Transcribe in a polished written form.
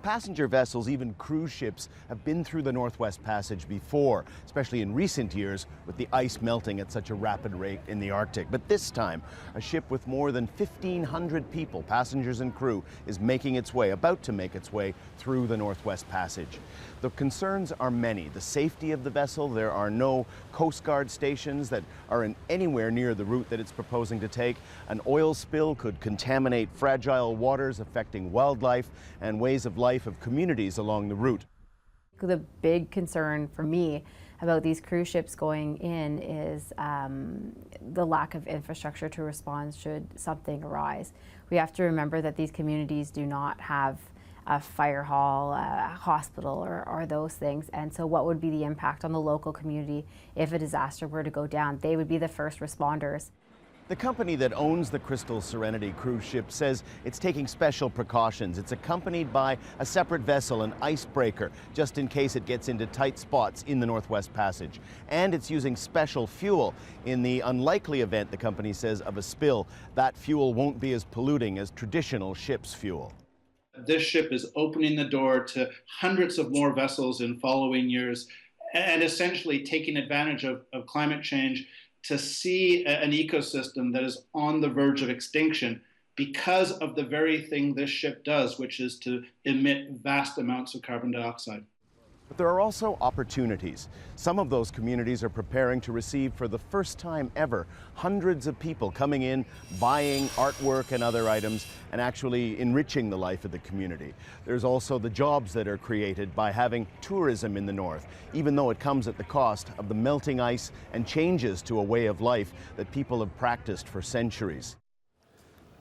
Passenger vessels, even cruise ships, have been through the Northwest Passage before, especially in recent years with the ice melting at such a rapid rate in the Arctic. But this time, a ship with more than 1,500 people, passengers and crew, is making its way, about to make its way through the Northwest Passage. The concerns are many. The safety of the vessel, there are no Coast Guard stations that are anywhere near the route that it's proposing to take. An oil spill could contaminate fragile waters, affecting wildlife and ways of life of communities along the route. The big concern for me about these cruise ships going in is the lack of infrastructure to respond should something arise. We have to remember that these communities do not have a fire hall, a hospital, or those things. And so what would be the impact on the local community if a disaster were to go down? They would be the first responders. The company that owns the Crystal Serenity cruise ship says it's taking special precautions. It's accompanied by a separate vessel, an icebreaker, just in case it gets into tight spots in the Northwest Passage. And it's using special fuel. In the unlikely event, the company says, of a spill, that fuel won't be as polluting as traditional ship's fuel. This ship is opening the door to hundreds of more vessels in following years and essentially taking advantage of climate change to see an ecosystem that is on the verge of extinction because of the very thing this ship does, which is to emit vast amounts of carbon dioxide. But there are also opportunities. Some of those communities are preparing to receive, for the first time ever, hundreds of people coming in, buying artwork and other items, and actually enriching the life of the community. There's also the jobs that are created by having tourism in the north, even though it comes at the cost of the melting ice and changes to a way of life that people have practiced for centuries.